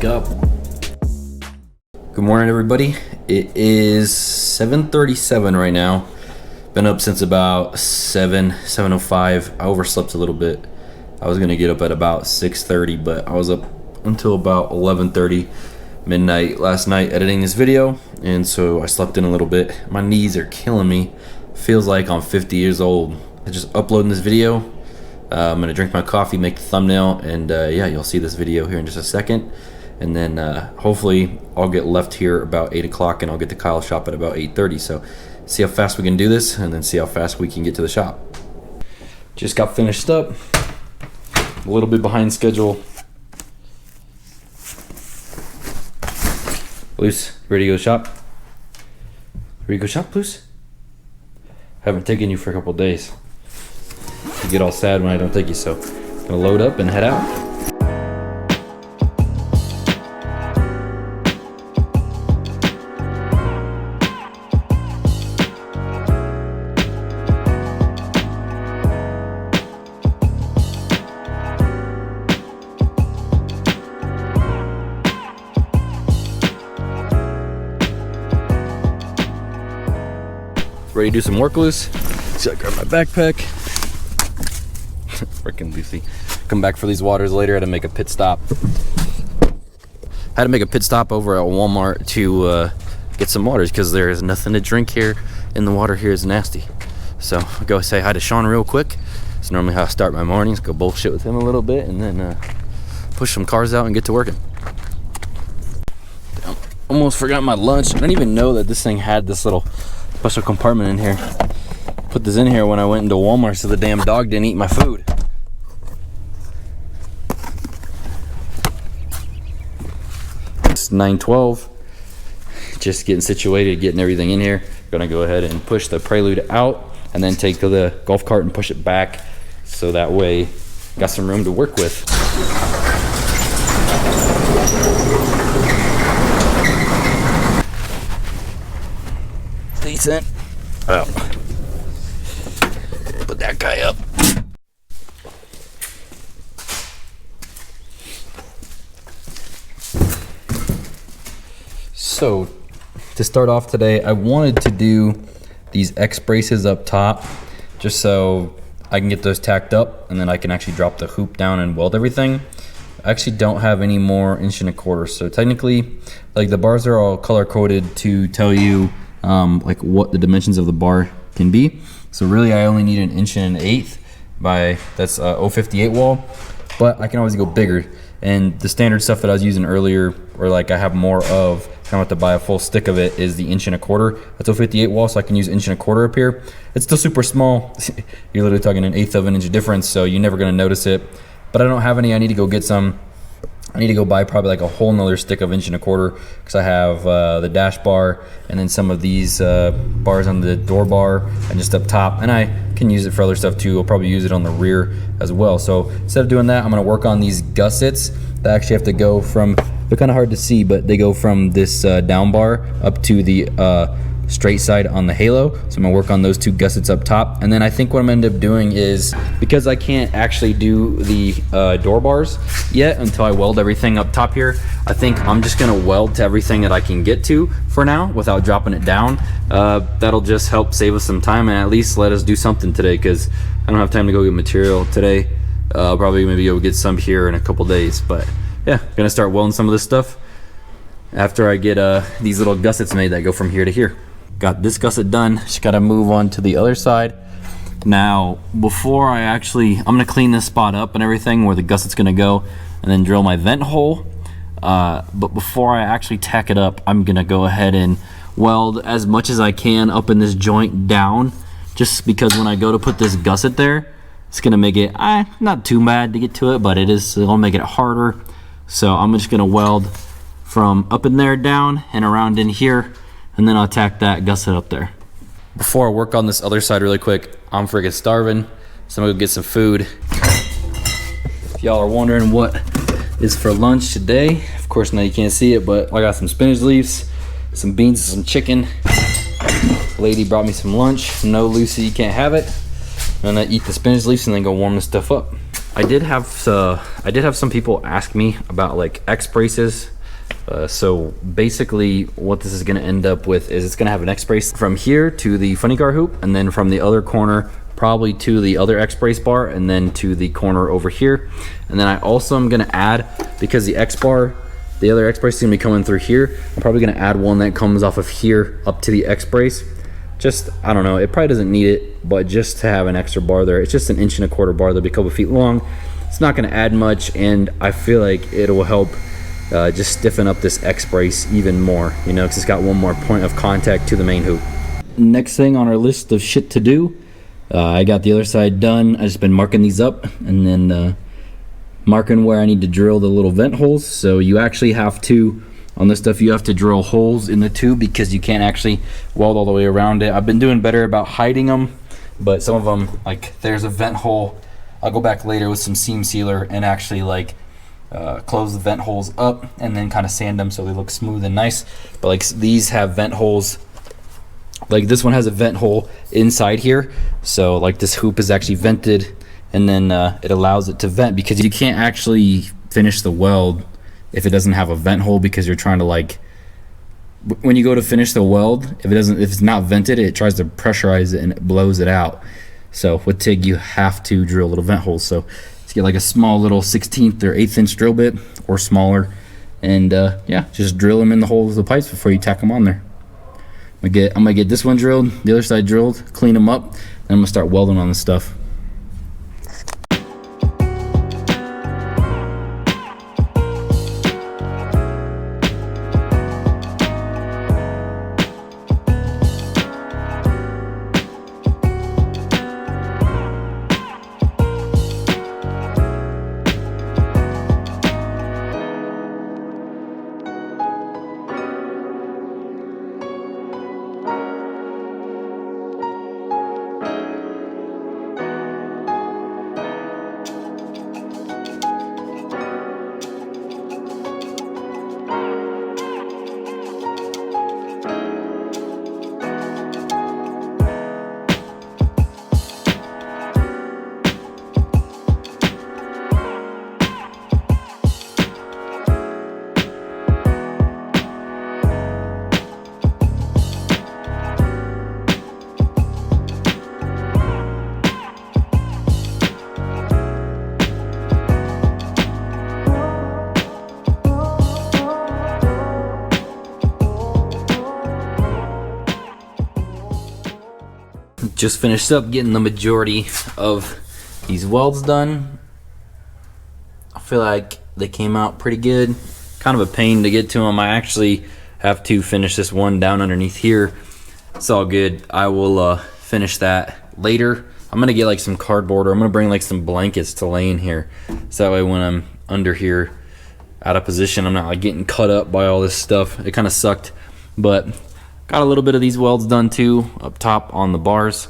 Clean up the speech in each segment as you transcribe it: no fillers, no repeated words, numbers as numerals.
go. Good morning, everybody. It is 7:37 right now. Been up since about 7:05. I overslept a little bit. I was gonna get up at about 6:30, but I was up until about 11:30 midnight last night editing this video, and so I slept in a little bit. My knees are killing me. Feels like I'm 50 years old. I'm just uploading this video. I'm gonna drink my coffee, make the thumbnail, and yeah, you'll see this video here in just a second. And then hopefully I'll get left here about 8 o'clock, and I'll get to Kyle's shop at about 8:30. So see how fast we can do this, and then see how fast we can get to the shop. Just got finished up. A little bit behind schedule. Luce, ready to go shop? Ready to go shop, Luce? Haven't taken you for a couple days. You get all sad when I don't take you, so I'm gonna load up and head out. Ready to do some work, Luce? So I grab my backpack. Freaking Lucy. Come back for these waters later. I had to make a pit stop. Had to make a pit stop over at Walmart to get some waters because there is nothing to drink here, and the water here is nasty. So I'll go say hi to Sean real quick. It's normally how I start my mornings. Go bullshit with him a little bit, and then push some cars out and get to working. Almost forgot my lunch. I didn't even know that this thing had this little special compartment in here. Put this in here when I went into Walmart so the damn dog didn't eat my food. It's 9:12. Just getting situated, getting everything in here. Gonna go ahead and push the Prelude out and then take the golf cart and push it back so that way got some room to work with. Decent. Oh. Put that guy up. So, to start off today, I wanted to do these X braces up top just so I can get those tacked up and then I can actually drop the hoop down and weld everything. I actually don't have any more 1¼ inch, so technically, like, the bars are all color coded to tell you like what the dimensions of the bar can be. So really I only need 1 1/8 by that's 058 wall, but I can always go bigger. And the standard stuff that I was using earlier, or like I have more of, I don't have to buy a full stick of it, is the 1 1/4. That's 058 wall, so I can use 1 1/4 up here. It's still super small. You're literally talking 1/8 of an inch difference, so you're never gonna notice it. But I don't have any. I need to go get some. I need to go buy probably like a whole nother stick of 1 1/4 because I have the dash bar and then some of these bars on the door bar and just up top, and I can use it for other stuff too. I'll probably use it on the rear as well. So instead of doing that, I'm gonna work on these gussets that actually have to go from, they're kind of hard to see, but they go from this down bar up to the straight side on the halo. So I'm gonna work on those 2 gussets up top, and then I think what I'm gonna end up doing is, because I can't actually do the door bars yet until I weld everything up top here, I think I'm just gonna weld to everything that I can get to for now without dropping it down. That'll just help save us some time and at least let us do something today, because I don't have time to go get material today. I'll probably maybe go get some here in a couple days, but yeah, gonna start welding some of this stuff after I get these little gussets made that go from here to here. Got this gusset done, just gotta move on to the other side. Now, before I actually, I'm gonna clean this spot up and everything where the gusset's gonna go, and then drill my vent hole. But before I actually tack it up, I'm gonna go ahead and weld as much as I can up in this joint down, just because when I go to put this gusset there, it's gonna make it not too bad to get to it, but it'll make it harder. So I'm just gonna weld from up in there down and around in here, and then I'll tack that gusset up there. Before I work on this other side really quick, I'm freaking starving, so I'm gonna go get some food. If y'all are wondering what is for lunch today, of course now you can't see it, but I got some spinach leaves, some beans, and some chicken. Lady brought me some lunch. No, Lucy, you can't have it. I'm gonna eat the spinach leaves and then go warm this stuff up. I did have some people ask me about like X braces. So basically what this is going to end up with is it's going to have an X brace from here to the funny car hoop, and then from the other corner probably to the other X brace bar, and then to the corner over here. And then I also am going to add, because the other X brace is going to be coming through here, I'm probably going to add one that comes off of here up to the X brace. Just, I don't know, it probably doesn't need it, but just to have an extra bar there. It's just an 1.25 inch bar. They'll be a couple feet long. It's not going to add much, and I feel like it will help just stiffen up this X brace even more, you know, because it's got one more point of contact to the main hoop. Next thing on our list of shit to do, I got the other side done. I just been marking these up, and then marking where I need to drill the little vent holes. So you actually have to, on this stuff, you have to drill holes in the tube because you can't actually weld all the way around it. I've been doing better about hiding them, but some of them, like there's a vent hole, I'll go back later with some seam sealer and actually like close the vent holes up and then kind of sand them so they look smooth and nice. But like these have vent holes, like this one has a vent hole inside here, so like this hoop is actually vented, and then it allows it to vent, because you can't actually finish the weld if it doesn't have a vent hole, because you're trying to, like, when you go to finish the weld, if it's not vented, it tries to pressurize it and it blows it out. So with TIG you have to drill little vent holes. So let's get like a small little 1/16 or 1/8 inch drill bit or smaller, and yeah, just drill them in the holes of the pipes before you tack them on there. I'm gonna get this one drilled, the other side drilled, clean them up, and I'm gonna start welding on this stuff. Just finished up getting the majority of these welds done. I feel like they came out pretty good. Kind of a pain to get to them. I actually have to finish this one down underneath here. It's all good. I will finish that later. I'm gonna get like some cardboard, or I'm gonna bring like some blankets to lay in here, so that way when I'm under here out of position, I'm not like getting cut up by all this stuff. It kind of sucked, but got a little bit of these welds done too up top on the bars.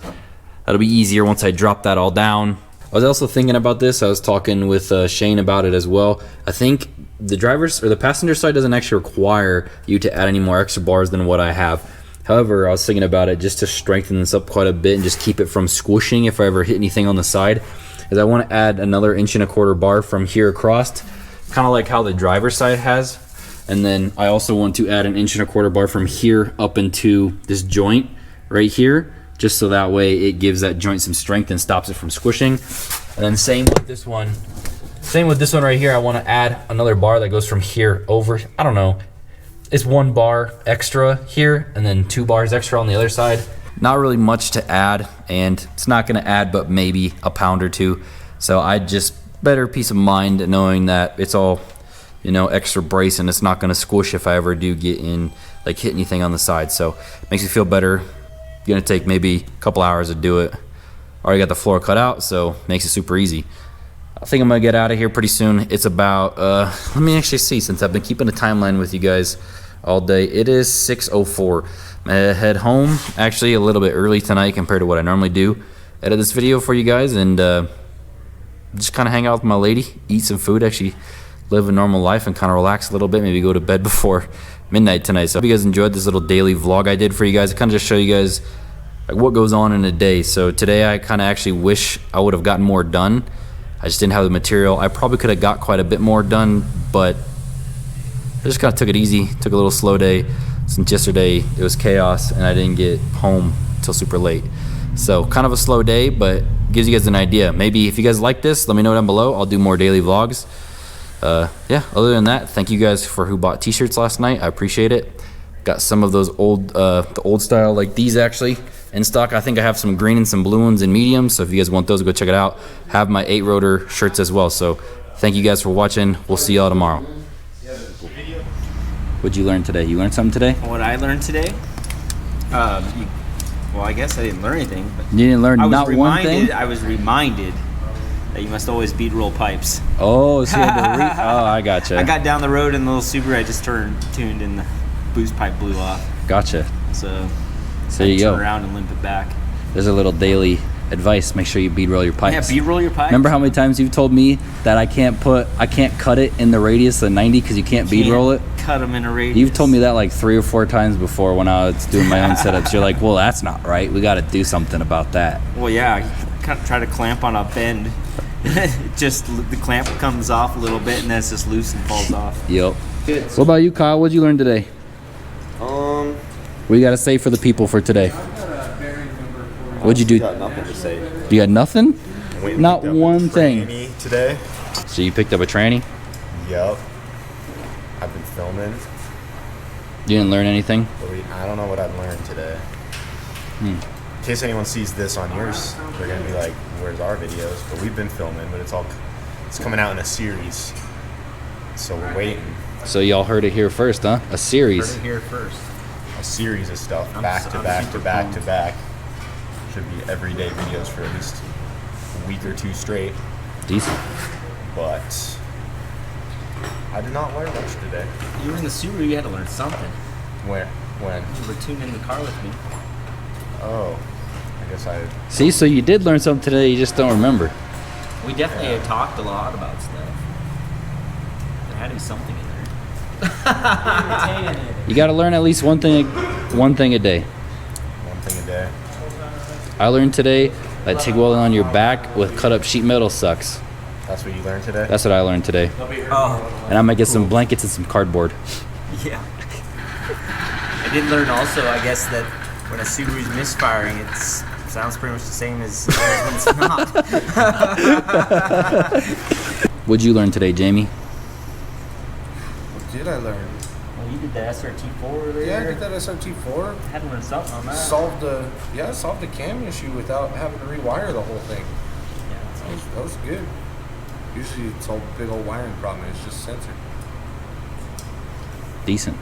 That'll be easier once I drop that all down. I was also thinking about this. I was talking with Shane about it as well. I think the driver's or the passenger side doesn't actually require you to add any more extra bars than what I have. However, I was thinking about it just to strengthen this up quite a bit and just keep it from squishing if I ever hit anything on the side, is I want to add another 1.25 inch bar from here across, kind of like how the driver's side has. And then I also want to add an 1.25 inch bar from here up into this joint right here, just so that way it gives that joint some strength and stops it from squishing. And then same with this one. Same with this one right here. I want to add another bar that goes from here over. I don't know. It's 1 bar extra here and then 2 bars extra on the other side. Not really much to add, and it's not going to add but maybe a pound or 2. So I just better peace of mind knowing that it's all, you know, extra brace and it's not going to squish if I ever do get in, like hit anything on the side. So it makes me feel better. Gonna take maybe a couple hours to do it. Already got the floor cut out, so makes it super easy. I think I'm gonna get out of here pretty soon. It's about let me actually see, since I've been keeping a timeline with you guys all day. It is 6:04. I'm gonna head home actually a little bit early tonight compared to what I normally do. Edit this video for you guys and just kind of hang out with my lady, eat some food, actually live a normal life and kind of relax a little bit, maybe go to bed before midnight tonight. So I hope you guys enjoyed this little daily vlog I did for you guys. I kind of just show you guys like what goes on in a day. So today I kind of actually wish I would have gotten more done. I just didn't have the material. I probably could have got quite a bit more done, but I just kind of took it easy, took a little slow day. Since yesterday it was chaos and I didn't get home till super late. So kind of a slow day, but gives you guys an idea. Maybe if you guys like this, let me know down below. I'll do more daily vlogs. Yeah, other than that, thank you guys for who bought t-shirts last night. I appreciate it. Got some of those old, the old style, like these actually in stock. I think I have some green and some blue ones in medium. So if you guys want those, go check it out. Have my 8-rotor shirts as well. So thank you guys for watching. We'll see y'all tomorrow. What'd you learn today? You learned something today? What I learned today? Well, I guess I didn't learn anything. But you didn't learn not one thing? I was reminded that you must always bead roll pipes. Oh, so you had to oh, I gotcha. I got down the road in the little Subaru I just tuned and the boost pipe blew off. Gotcha. So there you go. Turn around and limp it back. There's a little daily advice. Make sure you bead roll your pipes. Yeah, bead roll your pipes. Remember how many times you've told me that I can't cut it in the radius of 90 because you can't bead roll it? Cut them in a radius. You've told me that like 3 or 4 times before when I was doing my own setups. You're like, well, that's not right. We got to do something about that. Well, yeah, you try to clamp on a bend. Just the clamp comes off a little bit and then it's just loose and falls off. Yep. Good. What about you, Kyle? What'd you learn today? What you got to say for the people for today? What'd you do? Got nothing to say. You got nothing? Not one thing. Today. So you picked up a tranny? Yep. I've been filming. You didn't learn anything? I don't know what I learned today. In case anyone sees this on yours, they're gonna be like, "Where's our videos?" But we've been filming, but it's coming out in a series, so we're waiting. So y'all heard it here first, huh? A series. Heard it here first. A series of stuff, back to back. Should be everyday videos for at least a week or 2 straight. Decent. But I did not learn much today. You were in the Subaru, you had to learn something. Where? When? You were tuned in the car with me. Oh, I guess I... See, so you did learn something today, you just don't remember. We definitely talked a lot about stuff. There had to be something in there. You got to learn at least one thing a day. One thing a day. I learned today that TIG welding on your back with cut up sheet metal sucks. That's what you learned today? That's what I learned today. Oh. And I might get some blankets and some cardboard. Yeah. I did learn also, I guess, that when a Subaru's misfiring, it sounds pretty much the same as when it's not. What'd you learn today, Jamie? What did I learn? Well, you did the SRT4 earlier. Yeah, I did that SRT4. I had to learn something on that. Solved the cam issue without having to rewire the whole thing. Yeah, That was good. Usually it's a big old wiring problem. It's just sensor. Decent.